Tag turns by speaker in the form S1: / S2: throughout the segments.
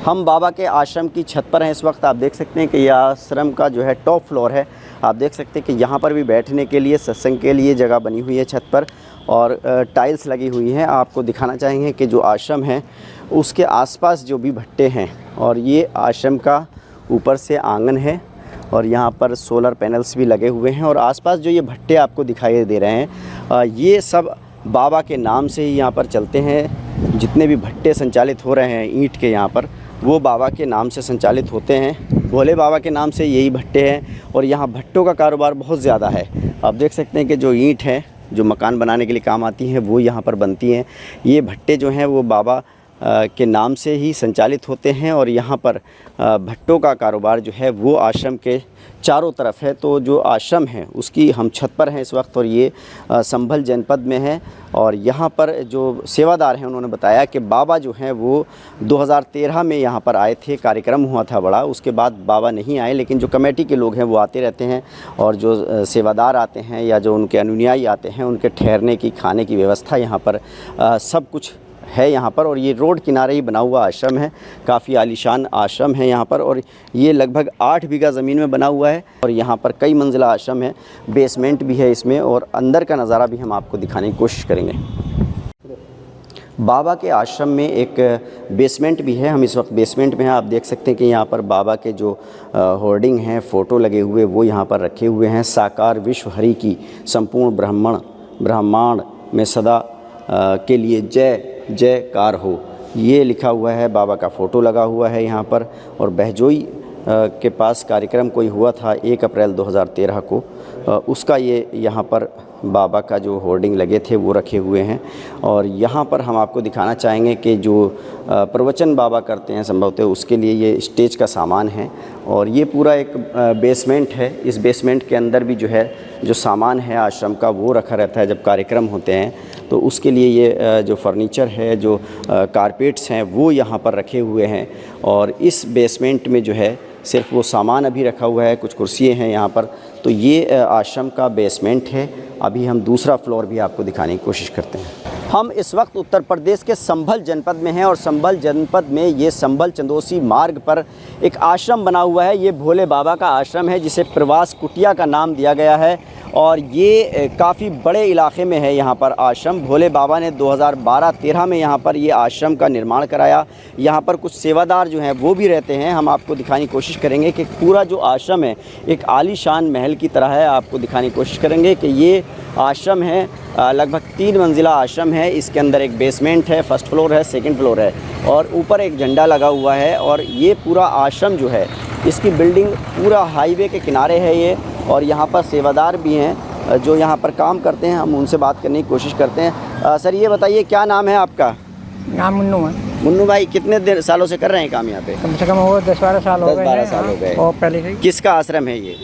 S1: हम बाबा के आश्रम की छत पर हैं इस वक्त। आप देख सकते हैं कि यह आश्रम का जो है टॉप फ्लोर है। आप देख सकते हैं कि यहाँ पर भी बैठने के लिए, सत्संग के लिए जगह बनी हुई है छत पर और टाइल्स लगी हुई हैं। आपको दिखाना चाहेंगे कि जो आश्रम है उसके आसपास जो भी भट्टे हैं, और ये आश्रम का ऊपर से आंगन है और यहाँ पर सोलर पैनल्स भी लगे हुए हैं। और आसपास जो ये भट्टे आपको दिखाई दे रहे हैं, ये सब बाबा के नाम से ही यहाँ पर चलते हैं। जितने भी भट्टे संचालित हो रहे हैं ईंट के, यहाँ पर वो बाबा के नाम से संचालित होते हैं। भोले बाबा के नाम से यही भट्टे हैं और यहाँ भट्टों का कारोबार बहुत ज़्यादा है। आप देख सकते हैं कि जो ईंट है जो मकान बनाने के लिए काम आती हैं वो यहाँ पर बनती हैं। ये भट्टे जो हैं वो बाबा के नाम से ही संचालित होते हैं और यहाँ पर भट्टों का कारोबार जो है वो आश्रम के चारों तरफ है। तो जो आश्रम है उसकी हम छत पर हैं इस वक्त और ये संभल जनपद में है। और यहाँ पर जो सेवादार हैं उन्होंने बताया कि बाबा जो हैं वो 2013 में यहाँ पर आए थे, कार्यक्रम हुआ था बड़ा, उसके बाद बाबा नहीं आए। लेकिन जो कमेटी के लोग हैं वो आते रहते हैं और जो सेवादार आते हैं या जो उनके अनुयायी आते हैं उनके ठहरने की, खाने की व्यवस्था यहाँ पर सब कुछ है यहाँ पर। और ये रोड किनारे ही बना हुआ आश्रम है, काफ़ी आलीशान आश्रम है यहाँ पर। और ये लगभग 8 बीघा ज़मीन में बना हुआ है और यहाँ पर कई मंजिला आश्रम है, बेसमेंट भी है इसमें और अंदर का नज़ारा भी हम आपको दिखाने की कोशिश करेंगे। बाबा के आश्रम में एक बेसमेंट भी है। हम इस वक्त बेसमेंट में हैं। आप देख सकते हैं कि यहाँ पर बाबा के जो होर्डिंग हैं, फ़ोटो लगे हुए, वो यहाँ पर रखे हुए हैं। साकार विश्व हरि की संपूर्ण ब्रह्मांड में सदा के लिए जय जयकार हो, ये लिखा हुआ है। बाबा का फ़ोटो लगा हुआ है यहाँ पर। और बहजोई के पास कार्यक्रम कोई हुआ था 1 अप्रैल 2013 को, उसका ये यहाँ पर बाबा का जो होर्डिंग लगे थे वो रखे हुए हैं। और यहाँ पर हम आपको दिखाना चाहेंगे कि जो प्रवचन बाबा करते हैं संभवतः उसके लिए ये स्टेज का सामान है। और ये पूरा एक बेसमेंट है। इस बेसमेंट के अंदर भी जो है जो सामान है आश्रम का वो रखा रहता है जब कार्यक्रम होते हैं, तो उसके लिए ये जो फर्नीचर है, जो कारपेट्स हैं वो यहाँ पर रखे हुए हैं। और इस बेसमेंट में जो है सिर्फ वो सामान अभी रखा हुआ है, कुछ कुर्सियाँ हैं यहाँ पर। तो ये आश्रम का बेसमेंट है। अभी हम दूसरा फ्लोर भी आपको दिखाने की कोशिश करते हैं। हम इस वक्त उत्तर प्रदेश के संभल जनपद में हैं और संभल जनपद में ये संभल चंदोसी मार्ग पर एक आश्रम बना हुआ है। ये भोले बाबा का आश्रम है जिसे प्रवास कुटिया का नाम दिया गया है और ये काफ़ी बड़े इलाके में है। यहाँ पर आश्रम भोले बाबा ने 2012-13 में यहाँ पर ये आश्रम का निर्माण कराया। यहाँ पर कुछ सेवादार जो हैं वो भी रहते हैं। हम आपको दिखाने की कोशिश करेंगे कि पूरा जो आश्रम है एक आलीशान महल की तरह है। आपको दिखाने की कोशिश करेंगे कि ये आश्रम है, लगभग 3 मंजिला आश्रम है। इसके अंदर एक बेसमेंट है, फर्स्ट फ्लोर है, सेकंड फ्लोर है और ऊपर एक झंडा लगा हुआ है। और ये पूरा आश्रम जो है इसकी बिल्डिंग पूरा हाईवे के किनारे है ये। और यहाँ पर सेवादार भी हैं जो यहाँ पर काम करते हैं। हम उनसे बात करने की कोशिश करते हैं। सर ये बताइए क्या नाम है आपका?
S2: नाम मुन्नू है।
S1: मुन्नू भाई, कितने सालों से कर रहे हैं काम यहाँ पे?
S2: कम से कम वो 10-12 साल हो गए।
S1: 10-12 साल हो गए।
S2: और पहले से
S1: किसका आश्रम है ये?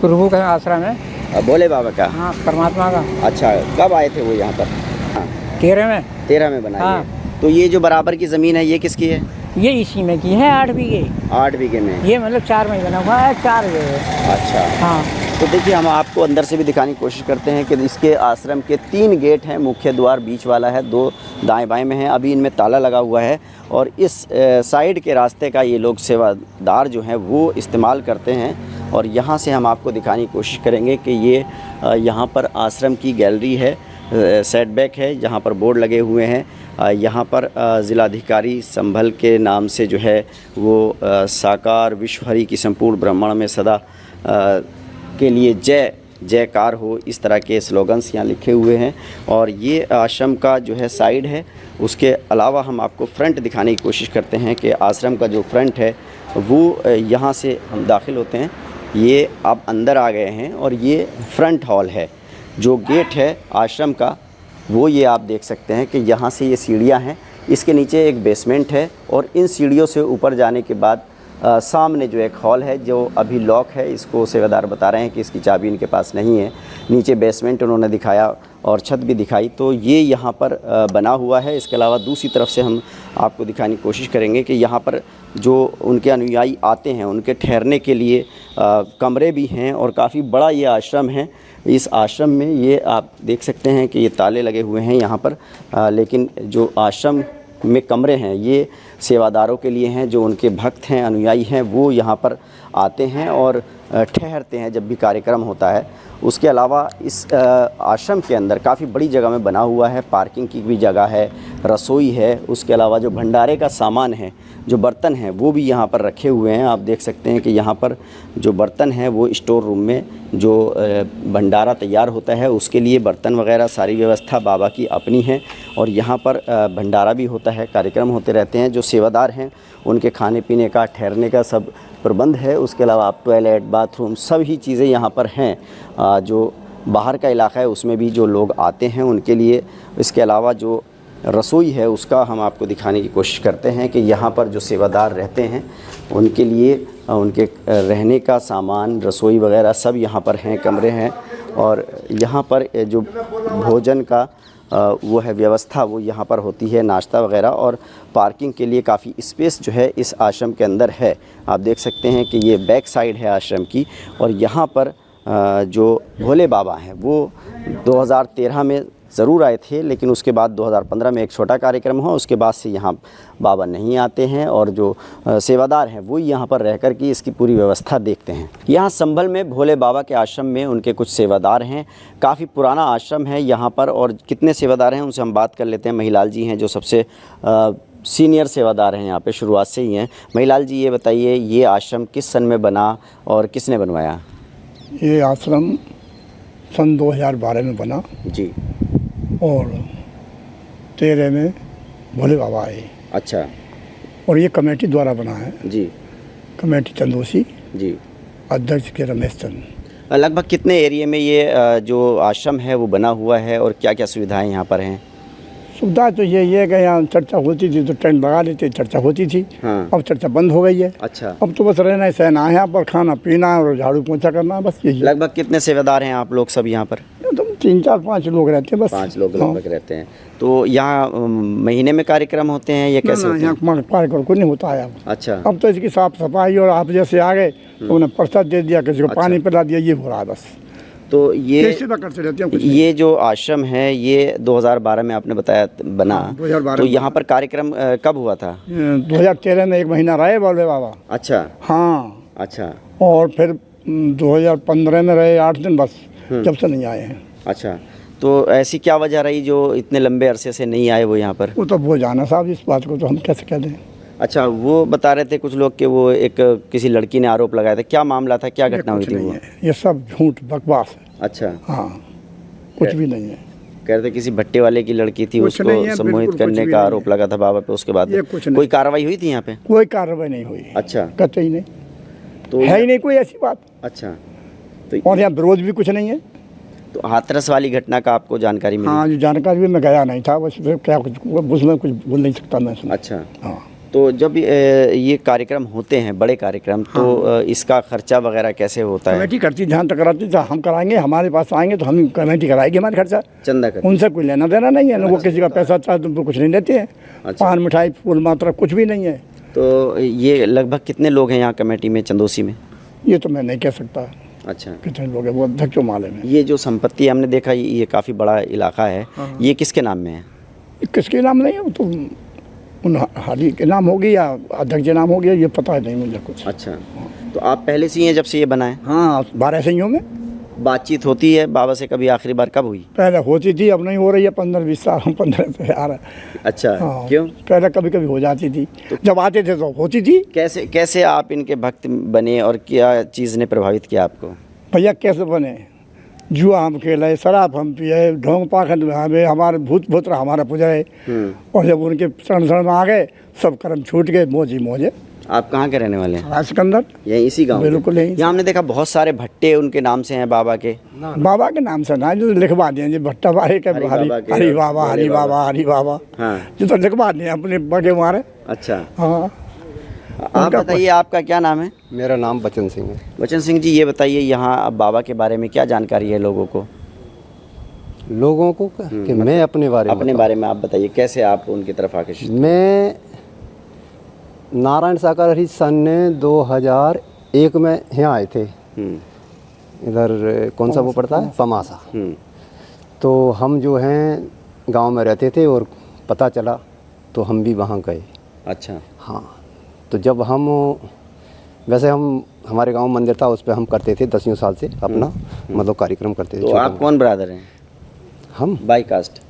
S2: प्रभु का आश्रम है।
S1: भोले बाबा का?
S2: हाँ, परमात्मा का।
S1: अच्छा, कब आए थे वो यहाँ पर? हाँ,
S2: 13 में
S1: बनाई
S2: हाँ।
S1: है। तो ये जो बराबर की ज़मीन है ये किसकी है?
S2: ये इसी में की है 8 बीघे।
S1: 8 बीघे में?
S2: ये मतलब 4 में बना हुआ है, 4 बीघे।
S1: अच्छा
S2: हाँ।
S1: तो देखिए हम आपको अंदर से भी दिखाने की कोशिश करते हैं कि इसके आश्रम के 3 गेट हैं। मुख्य द्वार बीच वाला है, 2 दाएं बाएं में हैं। अभी इनमें ताला लगा हुआ है और इस साइड के रास्ते का ये लोग सेवादार जो हैं वो इस्तेमाल करते हैं। और यहाँ से हम आपको दिखाने की कोशिश करेंगे कि ये यहाँ पर आश्रम की गैलरी है, सेटबैक है, जहाँ पर बोर्ड लगे हुए हैं। यहाँ पर ज़िलाधिकारी संभल के नाम से जो है वो साकार विश्व हरि की संपूर्ण ब्रह्मांड में सदा के लिए जय जयकार हो, इस तरह के स्लोगन्स यहाँ लिखे हुए हैं। और ये आश्रम का जो है साइड है। उसके अलावा हम आपको फ्रंट दिखाने की कोशिश करते हैं कि आश्रम का जो फ्रंट है वो यहाँ से हम दाखिल होते हैं। ये आप अंदर आ गए हैं और ये फ्रंट हॉल है। जो गेट है आश्रम का वो ये आप देख सकते हैं कि यहाँ से ये सीढ़ियाँ हैं, इसके नीचे एक बेसमेंट है और इन सीढ़ियों से ऊपर जाने के बाद सामने जो एक हॉल है जो अभी लॉक है। इसको सेवादार बता रहे हैं कि इसकी चाबी इनके पास नहीं है। नीचे बेसमेंट उन्होंने दिखाया और छत भी दिखाई, तो ये यहाँ पर बना हुआ है। इसके अलावा दूसरी तरफ से हम आपको दिखाने की कोशिश करेंगे कि यहाँ पर जो उनके अनुयायी आते हैं उनके ठहरने के लिए कमरे भी हैं और काफ़ी बड़ा ये आश्रम है। इस आश्रम में ये आप देख सकते हैं कि ये ताले लगे हुए हैं यहाँ पर, लेकिन जो आश्रम में कमरे हैं ये सेवादारों के लिए हैं, जो उनके भक्त हैं, अनुयायी हैं, वो यहाँ पर आते हैं और ठहरते हैं जब भी कार्यक्रम होता है। उसके अलावा इस आश्रम के अंदर काफ़ी बड़ी जगह में बना हुआ है, पार्किंग की भी जगह है, रसोई है। उसके अलावा जो भंडारे का सामान है, जो बर्तन हैं, वो भी यहाँ पर रखे हुए हैं। आप देख सकते हैं कि यहाँ पर जो बर्तन हैं वो स्टोर रूम में जो भंडारा तैयार होता है उसके लिए बर्तन वगैरह सारी व्यवस्था बाबा की अपनी है। और यहाँ पर भंडारा भी होता है, कार्यक्रम होते रहते हैं। जो सेवादार हैं उनके खाने पीने का, ठहरने का सब प्रबंध है। उसके अलावा आप टॉयलेट, बाथरूम, सभी चीज़ें यहाँ पर हैं। जो बाहर का इलाका है उसमें भी जो लोग आते हैं उनके लिए। इसके अलावा जो रसोई है उसका हम आपको दिखाने की कोशिश करते हैं कि यहाँ पर जो सेवादार रहते हैं उनके लिए उनके रहने का सामान, रसोई वगैरह सब यहाँ पर हैं, कमरे हैं। और यहाँ पर जो भोजन का वो है व्यवस्था, वो यहाँ पर होती है, नाश्ता वगैरह। और पार्किंग के लिए काफ़ी स्पेस जो है इस आश्रम के अंदर है। आप देख सकते हैं कि ये बैक साइड है आश्रम की। और यहाँ पर जो भोले बाबा हैं वो 2013 में ज़रूर आए थे, लेकिन उसके बाद 2015 में एक छोटा कार्यक्रम हुआ। उसके बाद से यहाँ बाबा नहीं आते हैं और जो सेवादार हैं वो यहाँ पर रहकर के इसकी पूरी व्यवस्था देखते हैं। यहाँ संभल में भोले बाबा के आश्रम में उनके कुछ सेवादार हैं। काफ़ी पुराना आश्रम है यहाँ पर। और कितने सेवादार हैं उनसे हम बात कर लेते हैं। महिलाल जी हैं जो सबसे सीनियर सेवादार हैं यहाँ पे, शुरुआत से ही हैं। महिलाल जी, ये बताइए, ये आश्रम किस सन में बना और किसने बनवाया?
S3: ये आश्रम सन 2012 में बना
S1: जी।
S3: और 13 में भोले बाबा आए।
S1: अच्छा।
S3: और ये कमेटी द्वारा बना है
S1: जी।
S3: कमेटी चंदोसी
S1: जी।
S3: अध्यक्ष के रमेश चंद।
S1: लगभग कितने एरिया में ये जो आश्रम है वो बना हुआ है और क्या क्या सुविधाएं यहाँ पर हैं?
S3: सुविधा तो ये है कि यहाँ चर्चा होती थी तो टेंट लगा लेते, चर्चा होती थी।
S1: हाँ।
S3: अब चर्चा बंद हो गई है।
S1: अच्छा।
S3: अब तो बस रहना है, सहना है, यहाँ पर खाना पीना और झाड़ू पोछा करना, बस यही है।
S1: लगभग कितने सेवादार हैं आप लोग सब यहाँ पर?
S3: तो 3, 4, 5 लोग रहते हैं बस।
S1: 5 लोग लगभग रहते हैं। तो यहाँ महीने में कार्यक्रम होते हैं या कैसे होते हैं?
S3: यहाँ कार्यक्रम कुछ नहीं होता है अब।
S1: अच्छा।
S3: अब तो इसकी साफ सफाई, और आप जैसे आ गए तो उन्हें प्रसाद दे दिया, किसी को पानी पिला दिया, ये हो रहा है बस।
S1: तो ये
S3: करते रहते हैं।
S1: ये जो आश्रम है ये 2012 में आपने बताया बना।
S3: 2012
S1: तो यहाँ पर कार्यक्रम कब हुआ था?
S3: 2013 में 1 महीना रहे भोले बाबा।
S1: अच्छा।
S3: हाँ।
S1: अच्छा।
S3: और फिर 2015 में रहे 8 दिन बस, जब से नहीं आए हैं।
S1: अच्छा। तो ऐसी क्या वजह रही जो इतने लंबे अरसे से नहीं आए वो यहाँ पर?
S3: वो तो वो जाना साहब, इस बात को तो हम कैसे कह दें।
S1: अच्छा, वो बता रहे थे कुछ लोग कि वो एक किसी लड़की ने आरोप लगाया था। क्या मामला था, क्या घटना हुई थी वो?
S3: ये सब झूठ बकवास है।
S1: अच्छा।
S3: हाँ, कुछ भी नहीं है।
S1: कह रहे थे किसी भट्टे वाले की लड़की थी, उसको सम्मोहित करने का आरोप लगा था बाबा पे। उसके बाद कोई कार्रवाई हुई थी यहाँ पे?
S3: कोई कार्रवाई नहीं हुई।
S1: अच्छा।
S3: कहते ही नहीं,
S1: तो
S3: है ही नहीं कोई ऐसी बात।
S1: अच्छा। तो
S3: और यहाँ विरोध भी कुछ नहीं है।
S1: तो हाथरस वाली घटना का आपको जानकारी मिली?
S3: हाँ, जो जानकारी भी, मैं गया नहीं था, बस क्या कुछ उसमें कुछ बोल नहीं सकता मैं।
S1: अच्छा।
S3: हाँ।
S1: तो जब ये कार्यक्रम होते हैं, बड़े कार्यक्रम, तो इसका खर्चा वगैरह कैसे होता है?
S3: कमेटी करती, जहाँ तक कराती था हम कराएंगे, हमारे पास आएंगे तो हम कमेटी कराएगी, हमारा खर्चा
S1: चंदा कर।
S3: उनसे कोई लेना देना नहीं है। वो किसी का पैसा चाहे तो कुछ नहीं लेते हैं।
S1: अच्छा।
S3: पान मिठाई फूल मात्रा कुछ भी नहीं है।
S1: तो ये लगभग कितने लोग हैं यहाँ कमेटी में, चंदोसी में?
S3: ये तो मैं नहीं कह सकता।
S1: अच्छा।
S3: कितने लोग हैं वो अध्यक्ष को मालूम है।
S1: ये जो संपत्ति हमने देखा, ये काफ़ी बड़ा इलाका है, ये किसके नाम में है?
S3: किसके नाम नहीं है, वो तो उन हाजी के नाम होगी या अध्यक्ष के नाम होगी, ये पता नहीं मुझे कुछ।
S1: अच्छा। तो आप पहले से ही हैं जब से ये बना है?
S3: हाँ, 12 संयों में
S1: बातचीत होती है बाबा से? कभी आखिरी बार कब हुई?
S3: पहले होती थी, अब नहीं हो रही है। 15-20 साल 15 से आ रहा है।
S1: अच्छा।
S3: हाँ,
S1: क्यों?
S3: पहले कभी कभी हो जाती थी, जब आते थे तो होती थी।
S1: कैसे कैसे आप इनके भक्त बने और क्या चीज़ ने प्रभावित किया आपको?
S3: भैया कैसे बने? जुआ हम खेले, शराब हम पिए, ढोंग पाखंड में हमारे भूत भूत्र हमारा पुजाए। और जब उनके शरण में आ गए, सब कर्म छूट गए, मौजी मौजे।
S1: आप कहाँ के रहने वाले हैं?
S3: सिकंदर,
S1: यही इसी गांव?
S3: बिल्कुल यही।
S1: यहाँ हमने देखा बहुत सारे भट्टे उनके नाम से हैं बाबा के।
S3: बाबा के नाम से ना, जो लिखवा दिए जी, भट्टा बारे के हरी बाबा, हरी बाबा, हरी बाबा।
S1: हाँ।
S3: जो तो लिखवा दिए अपने बगे मारे।
S1: अच्छा।
S3: हाँ।
S1: आप बताइए, आपका क्या नाम है?
S4: मेरा नाम बचन सिंह है।
S1: बचन सिंह जी, ये बताइए यहाँ बाबा के बारे में क्या जानकारी है लोगों को?
S4: लोगों को कि मैं अपने बारे में
S1: आप बताइए, कैसे आप उनकी तरफ आकर्षित?
S4: मैं नारायण सागर हरी सन ने 2001 में यहाँ आए थे। इधर कौन सा वो पड़ता है, पमासा। तो हम जो हैं गांव में रहते थे और पता चला तो हम भी वहाँ गए।
S1: अच्छा।
S4: हाँ, तो जब हम वैसे हम हमारे गांव मंदिर था, उस पे हम करते थे 10 साल से अपना मतलब कार्यक्रम करते थे।
S1: तो आप कौन ब्रदर हैं?
S4: हम
S1: बाई कास्ट?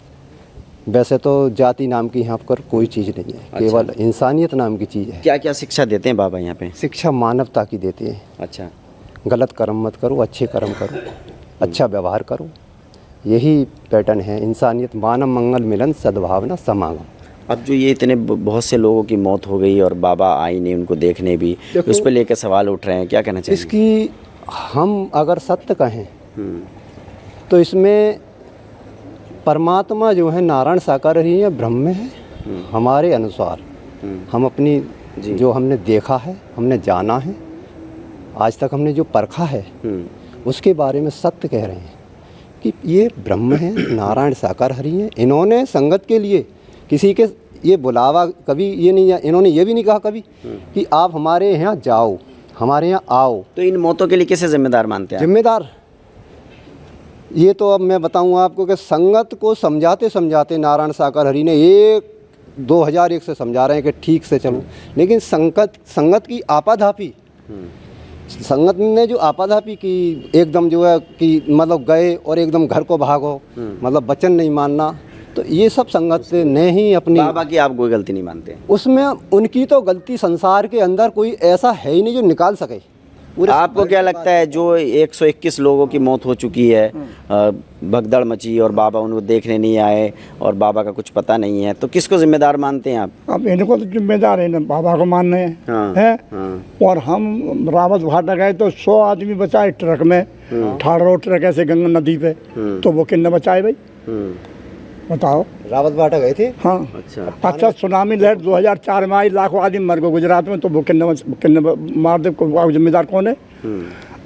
S4: वैसे तो जाति नाम की यहाँ पर कोई चीज़ नहीं है, केवल इंसानियत नाम की चीज़ है।
S1: क्या क्या शिक्षा देते हैं बाबा यहाँ पे?
S4: शिक्षा मानवता की देते हैं।
S1: अच्छा।
S4: गलत कर्म मत करो, अच्छे कर्म करो, अच्छा व्यवहार करो, यही पैटर्न है। इंसानियत, मानव मंगल मिलन सद्भावना समागम।
S1: अब जो ये इतने बहुत से लोगों की मौत हो गई और बाबा आई नहीं उनको देखने भी, उस पर लेकर सवाल उठ रहे हैं, क्या कहना चाहिए?
S4: इसकी हम अगर सत्य कहें तो इसमें परमात्मा जो है नारायण साकार ही है, ब्रह्म है। हमारे अनुसार हम अपनी जो हमने देखा है, हमने जाना है, आज तक हमने जो परखा है, उसके बारे में सत्य कह रहे हैं कि ये ब्रह्म है, नारायण साकार हरि हैं। इन्होंने संगत के लिए किसी के ये बुलावा कभी ये नहीं, इन्होंने ये भी नहीं कहा कभी कि आप हमारे यहाँ जाओ, हमारे यहाँ आओ।
S1: तो इन मौतों के लिए किसे जिम्मेदार मानते हैं?
S4: जिम्मेदार ये तो अब मैं बताऊँ आपको कि संगत को समझाते समझाते नारायण साकार हरि ने 2001 से समझा रहे हैं कि ठीक से चलो, लेकिन संगत की आपाधापी, संगत ने जो आपाधापी की, एकदम जो है कि मतलब गए और एकदम घर को भागो, मतलब वचन नहीं मानना, तो ये सब संगत ने ही अपनी।
S1: बाबा की आप कोई गलती नहीं मानते?
S4: उसमें उनकी तो गलती संसार के अंदर कोई ऐसा है ही नहीं जो निकाल सके।
S1: आपको क्या लगता है जो 121 लोगों की मौत हो चुकी है, भगदड़ मची और बाबा उनको देखने नहीं आए और बाबा का कुछ पता नहीं है, तो किसको जिम्मेदार मानते हैं आप?
S3: अब इनको तो जिम्मेदार है ना, बाबा को मानने हैं। और हम रावत भाटा गए तो 100 आदमी बचाए ट्रक में, 18 ट्रक ऐसे गंगा नदी पे, तो वो किन्ने बचाए भाई बताओ?
S4: रावत भाटा गए थे।
S3: हाँ। अच्छा सुनामी लहर 2004 में आई, लाखों आदमी मर गए गुजरात में, तो वो किन्ने मार दे, जिम्मेदार कौन है?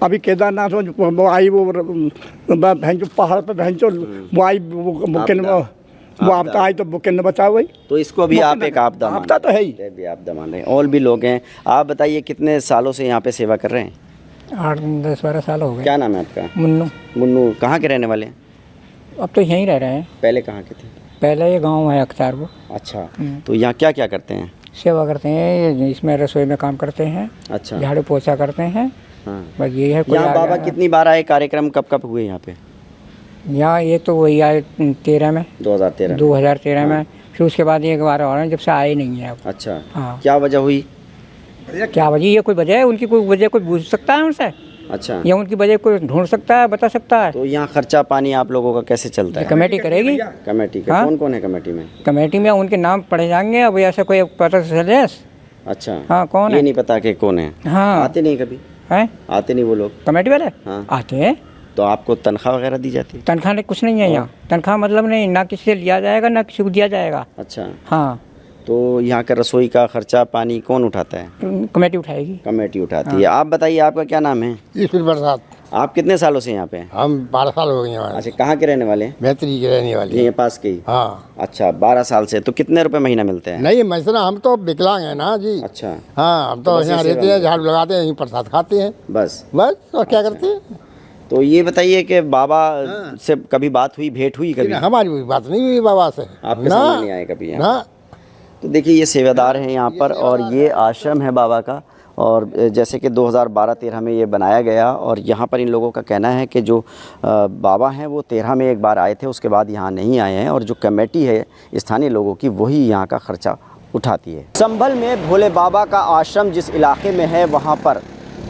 S3: अभी केदारनाथ में वो आई, वो भैंचो पहाड़ पे भैंचो वो आई, वो आपदा आई, तो वो किन्ने बचाओ भाई?
S1: तो इसको भी आप एक आपदा
S3: तो है ही,
S1: भी आपदा मान रहे हैं। और भी लोग हैं। आप बताइए कितने सालों से यहाँ पे सेवा कर रहे हैं?
S2: 8-10-12 साल हो गए।
S1: क्या नाम है आपका?
S2: मुन्नू।
S1: मुन्नू। कहाँ के रहने वाले हैं?
S2: अब तो यहीं रह रहे हैं।
S1: पहले कहाँ के थे?
S2: पहले ये गांव है अख्तारपुर।
S1: अच्छा। तो यहाँ क्या क्या करते हैं?
S2: सेवा करते हैं, इसमें रसोई में काम करते हैं।
S1: अच्छा।
S2: झाड़ू पोछा करते हैं।
S1: हाँ।
S2: बस ये है।
S1: यहाँ बाबा कितनी बार आए? कार्यक्रम कब कब हुए यहाँ पे?
S2: यहाँ ये तो वही आए 13 में, 2013 में। फिर उसके बाद एक बार और जब से आए नहीं है अब।
S1: अच्छा।
S2: हाँ।
S1: क्या वजह हुई?
S2: क्या वजह? ये कोई वजह है उनकी? कोई वजह कोई पूछ सकता है उनसे?
S1: अच्छा।
S2: या उनकी वजह कोई ढूंढ सकता है, बता सकता है?
S1: तो यहाँ खर्चा पानी आप लोगों का कैसे चलता है?
S2: कमेटी करेगी।
S1: कमेटी का कौन कौन है कमेटी में?
S2: कमेटी में उनके नाम पढ़े जाएंगे। अब ऐसा कोई पता चले?
S1: अच्छा।
S2: हाँ, कौन है?
S1: ये नहीं पता कि कौन है।
S2: हाँ।
S1: आते नहीं कभी?
S2: हैं?
S1: आते नहीं वो लोग
S2: कमेटी वाले?
S1: हाँ।
S2: आते हैं।
S1: तो आपको तनख्वाह वगैरह दी जाती है?
S2: तनख्वाह नहीं, कुछ नहीं है यहाँ। तनख्वाह मतलब नहीं, ना किसी से लिया जाएगा ना किसी को दिया जाएगा।
S1: अच्छा।
S2: हाँ।
S1: तो यहाँ का रसोई का खर्चा पानी कौन उठाता है?
S2: कमेटी उठाएगी।
S1: कमेटी उठाती है। आप बताइए आपका क्या नाम है?
S5: ईश्वर प्रसाद।
S1: आप कितने सालों से यहाँ पे हैं?
S5: हम 12 साल हो गए हैं।
S1: अच्छा। कहाँ के रहने वाले हैं?
S5: बेहतरी के रहने वाले।
S1: ये पास के ही?
S5: हाँ।
S1: अच्छा। 12 साल से। तो कितने रुपए महीना मिलते हैं?
S5: नहीं मसला, हम तो विकलांग हैं ना जी।
S1: अच्छा।
S5: हाँ, हम तो यहाँ रहते हैं, झाड़ू लगाते हैं, यहीं प्रसाद खाते हैं,
S1: बस।
S5: और क्या करते हैं?
S1: तो ये बताइए कि बाबा से कभी बात हुई, भेंट हुई कभी?
S5: हमारी कोई बात नहीं हुई बाबा से।
S1: आपके सामने नहीं आए कभी यहाँ?
S5: ना।
S1: तो देखिए ये सेवादार हैं यहाँ पर, और ये आश्रम है बाबा का। और जैसे कि 2012-13 में ये बनाया गया, और यहाँ पर इन लोगों का कहना है कि जो बाबा हैं वो 13 में एक बार आए थे, उसके बाद यहाँ नहीं आए हैं, और जो कमेटी है स्थानीय लोगों की वही यहाँ का खर्चा उठाती है। संभल में भोले बाबा का आश्रम जिस इलाके में है वहाँ पर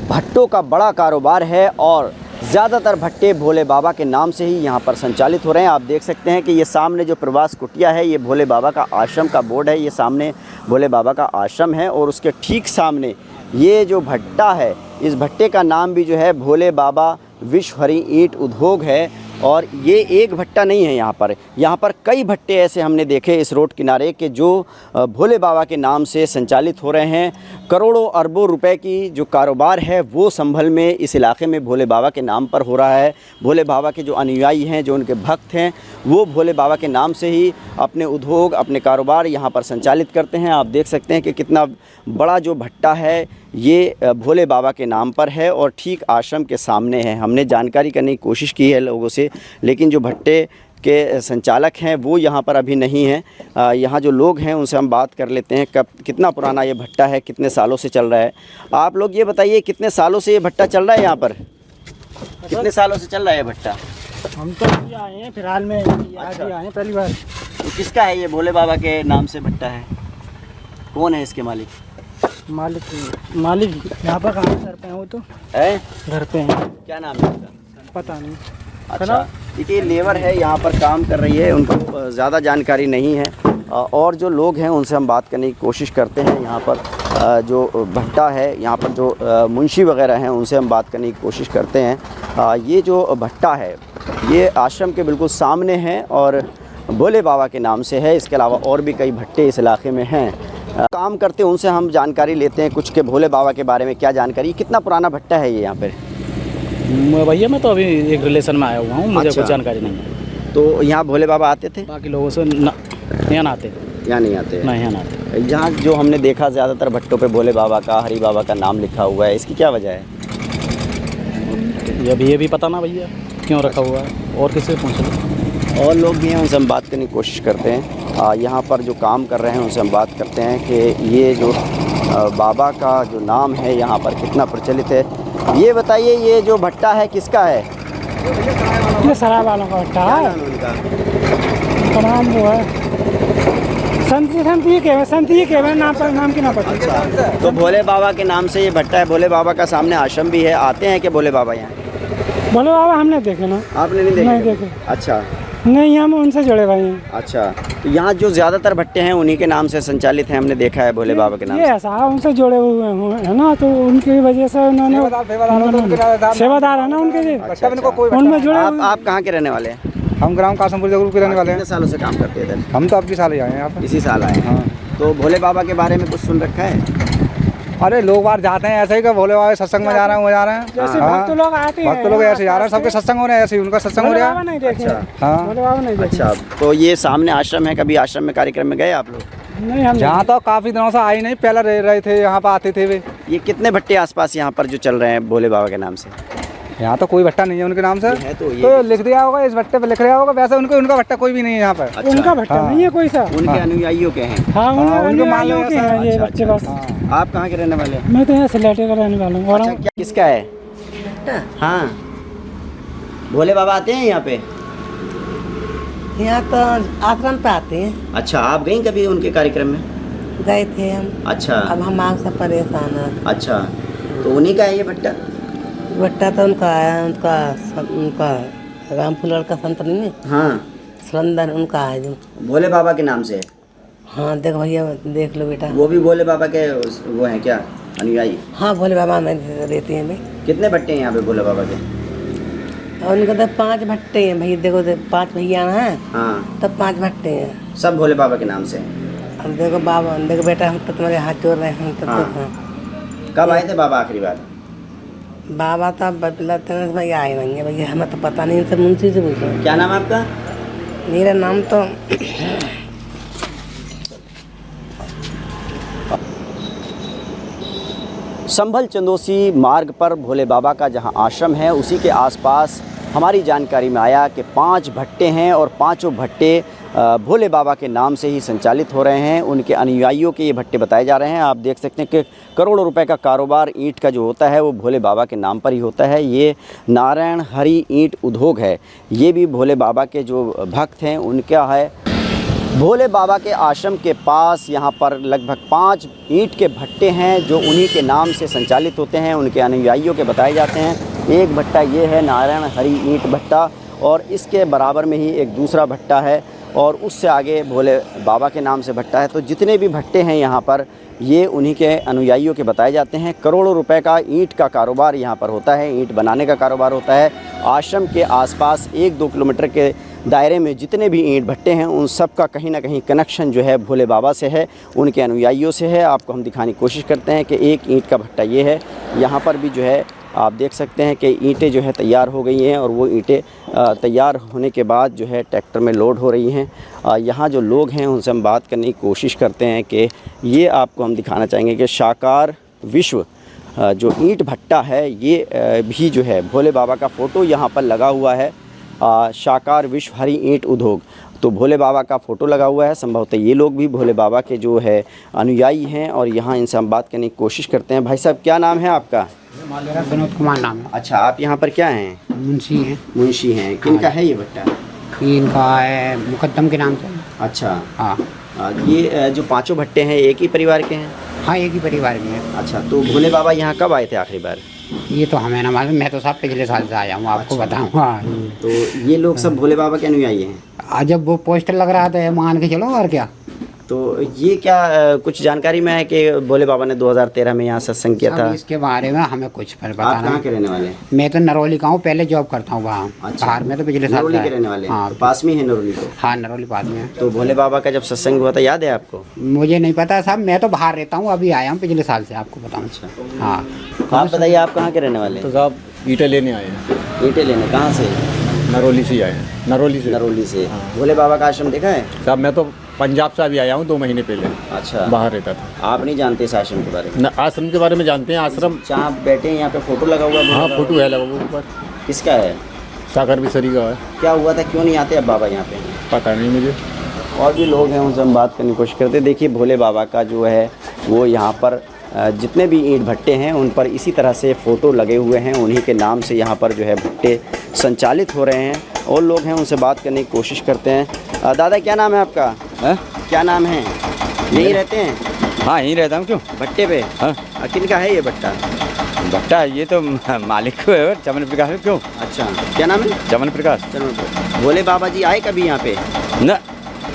S1: भट्टों का बड़ा कारोबार है, और ज़्यादातर भट्टे भोले बाबा के नाम से ही यहाँ पर संचालित हो रहे हैं। आप देख सकते हैं कि ये सामने जो प्रवास कुटिया है ये भोले बाबा का आश्रम का बोर्ड है। ये सामने भोले बाबा का आश्रम है, और उसके ठीक सामने ये जो भट्टा है, इस भट्टे का नाम भी जो है भोले बाबा विश्व हरि ईंट उद्योग है। और ये एक भट्टा नहीं है, यहाँ पर कई भट्टे ऐसे हमने देखे इस रोड किनारे के जो भोले बाबा के नाम से संचालित हो रहे हैं। करोड़ों अरबों रुपए की जो कारोबार है वो संभल में इस इलाके में भोले बाबा के नाम पर हो रहा है। भोले बाबा के जो अनुयायी हैं, जो उनके भक्त हैं, वो भोले बाबा के नाम से ही अपने उद्योग, अपने कारोबार यहाँ पर संचालित करते हैं। आप देख सकते हैं कि कितना बड़ा जो भट्टा है ये भोले बाबा के नाम पर है, और ठीक आश्रम के सामने है। हमने जानकारी करने की कोशिश की है लोगों से, लेकिन जो भट्टे के संचालक हैं वो यहाँ पर अभी नहीं हैं। यहाँ जो लोग हैं उनसे हम बात कर लेते हैं। कितना पुराना ये भट्टा है, कितने सालों से चल रहा है। आप लोग ये बताइए कितने सालों से ये भट्टा चल रहा है यहाँ पर, कितने सालों से चल रहा है ये भट्टा?
S2: हम तो अभी आए हैं फिलहाल में, आज ही आए हैं पहली बार।
S1: तो किसका है ये? भोले बाबा के नाम से भट्टा है। कौन है इसके मालिक?
S2: मालिक यहाँ पर कहाँ घर पे हैं? वो तो
S1: है
S2: घर पे हैं।
S1: क्या नाम है उसका?
S2: पता नहीं।
S1: अच्छा, देखिए लेबर है यहाँ पर काम कर रही है, उनको ज़्यादा जानकारी नहीं है। और जो लोग हैं उनसे हम बात करने की कोशिश करते हैं। यहाँ पर जो भट्टा है, यहाँ पर जो मुंशी वगैरह हैं उनसे हम बात करने की कोशिश करते हैं। ये जो भट्टा है ये आश्रम के बिल्कुल सामने है और भोले बाबा के नाम से है। इसके अलावा और भी कई भट्टे इस इलाके में हैं। काम करते हैं उनसे हम जानकारी लेते हैं कुछ के भोले बाबा के बारे में क्या जानकारी। कितना पुराना भट्टा है ये यहाँ पर?
S6: भैया मैं तो अभी एक रिलेशन में आया हुआ हूँ, मुझे
S1: अच्छा।
S6: कुछ जानकारी नहीं है।
S1: तो यहाँ भोले बाबा आते थे?
S6: बाकी लोगों से यहाँ ना आते।
S1: यहाँ नहीं आते?
S6: नहीं, यहाँ ना आते।
S1: यहाँ जो हमने देखा ज़्यादातर भट्टों पे भोले बाबा का, हरि बाबा का नाम लिखा हुआ है, इसकी क्या वजह है?
S6: ये भी पता ना भैया क्यों रखा हुआ है, और किसी से पूछ लो।
S1: और लोग भी हैं उनसे हम बात करने की कोशिश करते हैं। यहाँ पर जो काम कर रहे हैं उनसे हम बात करते हैं कि ये जो बाबा का जो नाम है यहाँ पर कितना प्रचलित है। ये बताइए ये जो भट्टा है किसका है?
S2: ये सराय वालों का भट्टा
S1: क्या
S2: है।
S1: नाम है उनका?
S2: उनका नाम जो है संत के नाम की ना पता।
S1: तो भोले बाबा के नाम से ये भट्टा है। भोले बाबा का सामने आश्रम भी है। आते हैं कि भोले बाबा यहाँ?
S2: भोले बाबा हमने देखे ना।
S1: आपने नहीं देखे?
S2: नहीं देखे।
S1: अच्छा
S2: नहीं, हम उनसे जुड़े भाई हैं।
S1: अच्छा, तो यहाँ जो ज़्यादातर भट्टे हैं उन्हीं के नाम से संचालित हैं, हमने देखा है भोले बाबा के नाम
S2: ये
S1: से।
S2: ऐसा उनसे जुड़े हुए हैं ना, तो उनकी वजह से उन्होंने सेवादार है ना उनके जी, उनमें जुड़े।
S1: आप कहाँ के रहने वाले हैं?
S7: हम ग्राम कासमपुर जगरूप के रहने वाले हैं।
S1: कितने सालों से काम करते हैं इधर?
S7: हम तो अब की साल ही आए हैं यहाँ पर।
S1: इसी साल आए हैं।
S7: हाँ।
S1: तो भोले बाबा के बारे में कुछ सुन रखा है?
S7: अरे लोग बाहर जाते हैं ऐसे ही कि भोले बाबा सत्संग में जा रहे हैं, वो जा रहे हैं।
S2: जैसे
S7: हाँ।
S2: भक्त लोग आते हैं,
S7: भक्त लोग ऐसे जा रहे हैं, सबके सत्संग हो रहे हैं, ऐसे ही उनका सत्संग हो
S2: भोले
S7: रहा
S2: बाबा
S7: है।
S2: नहीं देखे।
S7: हाँ।
S2: भोले बाबा नहीं देखे।
S1: अच्छा, तो ये सामने आश्रम है, कभी आश्रम में कार्यक्रम में गए आप लोग?
S2: नहीं, हम
S7: यहाँ तो काफ़ी दिनों से आई नहीं, पहले रह रहे थे, यहाँ पर आते थे वे।
S1: ये कितने भट्टे आसपास यहाँ पर जो चल रहे हैं भोले बाबा के नाम से?
S7: यहाँ तो कोई भट्टा नहीं है उनके नाम से।
S1: है तो ये
S7: तो लिख दिया होगा, इस भट्टे पे लिख दिया होगा, वैसे उनका भट्टा कोई भी नहीं है यहाँ पर।
S1: अच्छा,
S2: उनका भट्टा नहीं है कोई सा।
S1: उनके अनुयायियों के हैं।
S2: हाँ,
S7: उनको मान लो
S2: उनके हैं ये
S1: अच्छा,
S2: बच्चे
S1: अच्छा,
S2: बस।
S1: आप कहाँ के रहने वाले हैं?
S2: मैं तो यहाँ सिलेटे का रहने वाला हूँ।
S1: अच्छा, क्या किसका है? हाँ, भोले बाबा आते हैं यहाँ पे?
S8: यहाँ तो आश्रम पे आते हैं।
S1: अच्छा, आप गई कभी उनके कार्यक्रम में?
S8: गए थे हम।
S1: अच्छा।
S8: अब हम आपसे परेशान हैं।
S1: अच्छा, तो उन्हीं का है ये भट्टा?
S8: भट्टा तो उनका है, उनका रामफुलर का संत नहीं है,
S1: हाँ,
S8: सुरंदर उनका है जो।
S1: भोले बाबा के नाम से है।
S8: हाँ देख भैया, देख लो बेटा।
S1: वो भी भोले बाबा के वो हैं क्या, अनुयायी?
S8: हाँ भोले बाबा में रहते हैं भाई।
S1: कितने भट्टे हैं यहाँ पे भोले बाबा के?
S8: और उनके तो 5 भट्टे हैं भाई। देखो 5 भैया हैं,
S1: हाँ,
S8: तब 5 भट्टे हैं।
S1: सब भोले बाबा के नाम से हैं।
S8: अब देखो बाबा, देखो बेटा, हम तो तुम्हारे हाथ जोड़ रहे हैं। हम तो
S1: हाँ। कब आए थे बाबा आखिरी बार?
S8: बाबा तो भाई आए नहीं है भैया, हमें तो पता नहीं। सब मुंशी से पूछो।
S1: क्या नाम है आपका?
S8: मेरा नाम तो
S1: संभल चंदोसी मार्ग पर भोले बाबा का जहां आश्रम है उसी के आसपास हमारी जानकारी में आया कि 5 भट्टे हैं और पांचों भट्टे भोले बाबा के नाम से ही संचालित हो रहे हैं। उनके अनुयायियों के ये भट्टे बताए जा रहे हैं। आप देख सकते हैं कि करोड़ों रुपए का कारोबार ईंट का जो होता है वो भोले बाबा के नाम पर ही होता है। ये नारायण हरि ईंट उद्योग है, ये भी भोले बाबा के जो भक्त हैं उनका है। भोले बाबा के आश्रम के पास यहाँ पर लगभग 5 ईंट के भट्टे हैं जो उन्हीं के नाम से संचालित होते हैं, उनके अनुयायियों के बताए जाते हैं। एक भट्टा ये है नारायण हरि ईंट भट्टा, और इसके बराबर में ही एक दूसरा भट्टा है, और उससे आगे भोले बाबा के नाम से भट्टा है। तो जितने भी भट्टे हैं यहाँ पर ये उन्हीं के अनुयायियों के बताए जाते हैं। करोड़ों रुपए का ईंट का कारोबार यहाँ पर होता है, ईंट बनाने का कारोबार होता है। आश्रम के आसपास 1-2 किलोमीटर के दायरे में जितने भी ईंट भट्टे हैं उन सब का कहीं ना कहीं कनेक्शन जो है भोले बाबा से है, उनके अनुयायियों से है। आपको हम दिखाने की कोशिश करते हैं कि एक ईंट का भट्टा ये है। यहाँ पर भी जो है आप देख सकते हैं कि ईंटें जो है तैयार हो गई हैं, और वो ईंटें तैयार होने के बाद जो है ट्रैक्टर में लोड हो रही हैं। यहाँ जो लोग हैं उनसे हम बात करने की कोशिश करते हैं कि ये आपको हम दिखाना चाहेंगे कि साकार विश्व जो ईंट भट्टा है ये भी जो है भोले बाबा का फ़ोटो यहाँ पर लगा हुआ है। साकार विश्व हरि ईंट उद्योग। तो भोले बाबा का फ़ोटो लगा हुआ है, संभवतः ये लोग भी भोले बाबा के जो है अनुयायी हैं और यहाँ इनसे हम बात करने की कोशिश करते हैं। भाई साहब क्या नाम है आपका?
S2: मेरा विनोद कुमार नाम है।
S1: अच्छा, आप यहाँ पर क्या हैं?
S2: मुंशी हैं।
S1: मुंशी हैं। किनका है ये भट्टा?
S2: इनका है मुकद्दम के नाम से।
S1: अच्छा,
S2: हाँ
S1: ये जो पांचों भट्टे हैं एक ही परिवार के हैं?
S2: हाँ, एक ही परिवार के हैं।
S1: अच्छा, तो भोले बाबा यहाँ कब आए थे आखिरी बार?
S2: ये तो हमें ना मालूम, मैं तो साहब पिछले साल से आया हूँ, आपको बताऊँगा।
S1: तो ये लोग सब भोले बाबा के अनुयायी हैं?
S2: जब वो पोस्टर लग रहा था मान के चलो, और क्या।
S1: तो ये क्या कुछ जानकारी में है कि भोले बाबा ने 2013 में यहाँ सत्संग किया था?
S2: इसके बारे में हमें कुछ पता
S1: आप कहाँ के रहने वाले हैं?
S2: मैं तो नरौली का हूँ, पहले जॉब करता हूँ वहाँ।
S1: अच्छा,
S2: बाहर में तो पिछले साल
S1: नरौली के रहने वाले हैं?
S2: हाँ,
S1: तो पास में ही है नरौली को?
S2: हाँ, नरौली पास में है।
S1: तो भोले बाबा का जब सत्संग हुआ था याद है आपको?
S2: मुझे नहीं पता साहब, मैं तो बाहर रहता हूँ, अभी आया हूँ पिछले साल से, आपको बताऊँ।
S1: अच्छा,
S2: हाँ,
S1: आप बताइए आप कहाँ के रहने वाले
S6: तो
S1: हैं?
S6: साहब ईंटें लेने आए हैं,
S1: ईंटें लेने। कहाँ से?
S6: नरौली से आए हैं। नरौली से।
S1: नरौली से। भोले बाबा का आश्रम देखा है?
S6: साहब मैं तो पंजाब से अभी आया हूँ 2 महीने पहले।
S1: अच्छा,
S6: बाहर रहता था।
S1: आप नहीं जानते इस आश्रम के बारे में?
S6: न आश्रम के बारे में जानते हैं। आश्रम
S1: जहाँ आप बैठे हैं यहाँ पे फोटो लगा हुआ है?
S6: हाँ, फोटो है लगा हुआ ऊपर।
S1: किसका है?
S6: सागर विसरी का है।
S1: क्या हुआ था, क्यों नहीं आते अब बाबा यहाँ पे?
S6: पता नहीं मुझे।
S1: और भी लोग हैं, उनसे हम बात करने की कोशिश करते हैं। देखिए भोले बाबा का जो है वो यहाँ पर जितने भी ईंट भट्टे हैं उन पर इसी तरह से फ़ोटो लगे हुए हैं, उन्हीं के नाम से यहाँ पर जो है भट्टे संचालित हो रहे हैं। और लोग हैं, उनसे बात करने की कोशिश करते हैं। दादा क्या नाम है आपका? क्या नाम है? यहीं रहते हैं?
S7: हाँ, यहीं रहता हूँ। क्यों?
S1: भट्टे पे?
S7: हाँ,
S1: किनका है ये भट्टा?
S7: भट्टा ये तो मालिक को है, चमन प्रकाश है। क्यों?
S1: अच्छा, क्या नाम है?
S7: चमन प्रकाश।
S1: चलो, भोले बाबा जी आए कभी यहाँ पे?
S7: न,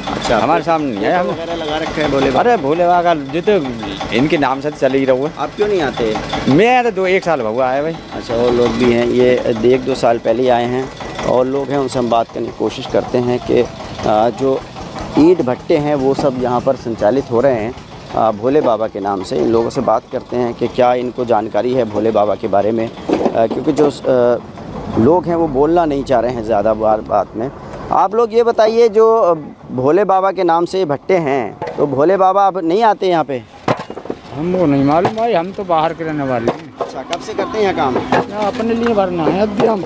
S1: अच्छा,
S7: हमारे सामने नहीं आया।
S1: वगैरह लगा रखा है भोले बाबा?
S7: अरे भोले बाबा का जो तो इनके नाम से चल ही रहा
S1: आप क्यों नहीं आते?
S7: मैं तो 1 साल हुआ है भाई।
S1: अच्छा, और लोग भी हैं, ये 1-2 साल पहले ही आए हैं। और लोग हैं, उनसे हम बात करने की कोशिश करते हैं कि जो ईंट भट्टे हैं वो सब यहाँ पर संचालित हो रहे हैं भोले बाबा के नाम से। इन लोगों से बात करते हैं कि क्या इनको जानकारी है भोले बाबा के बारे में, क्योंकि जो लोग हैं वो बोलना नहीं चाह रहे हैं ज़्यादा बात में। आप लोग ये बताइए, जो भोले बाबा के नाम से भट्टे हैं, तो भोले बाबा अब नहीं आते यहाँ पे?
S2: हमको नहीं मालूम भाई, हम तो बाहर के रहने वाले हैं।
S1: अच्छा, कब से करते हैं यहाँ काम?
S2: अपने लिए भरना है, अब हम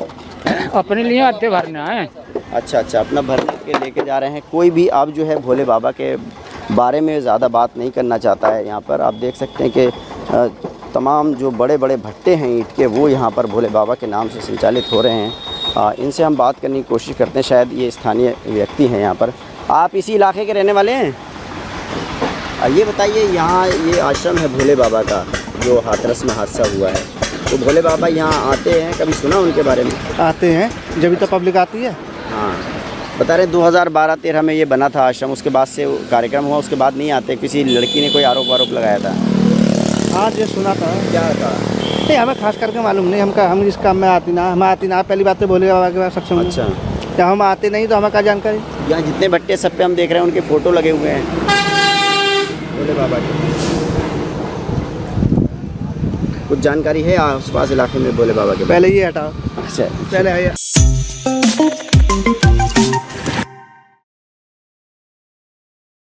S2: अपने लिए आते भरना है।
S1: अच्छा, अपना भरने के लेके जा रहे हैं। कोई भी अब जो है भोले बाबा के बारे में ज़्यादा बात नहीं करना चाहता है। यहाँ पर आप देख सकते हैं कि तमाम जो बड़े बड़े भट्टे हैं ईंट के, वो यहाँ पर भोले बाबा के नाम से संचालित हो रहे हैं। इनसे हम बात करने की कोशिश करते हैं, शायद ये स्थानीय व्यक्ति हैं यहाँ पर। आप इसी इलाके के रहने वाले हैं? ये बताइए, यहाँ ये आश्रम है भोले बाबा का जो हाथरस में हादसा हुआ है, तो भोले बाबा यहाँ आते हैं, कभी सुना उनके बारे में?
S5: आते हैं जब तो पब्लिक आती है।
S1: हाँ, बता रहे 2012-13 में ये बना था आश्रम, उसके बाद से कार्यक्रम हुआ, उसके बाद नहीं आते। किसी लड़की ने कोई आरोप लगाया था?
S5: हाँ, ये सुना था।
S1: क्या था?
S5: नहीं, हमें खास करके मालूम नहीं। हम इस काम में आती ना पहली बात तो भोले बाबा के पास सक्षम।
S1: अच्छा,
S5: जब हम आते नहीं तो हमें क्या जानकारी।
S1: यहाँ जितने भट्टे सब पे हम देख रहे हैं उनके फ़ोटो लगे हुए हैं भोले बाबा के। कुछ जानकारी है आस पास इलाके में भोले बाबा के?
S5: पहले ये हटाओ।
S1: अच्छा,
S5: पहले है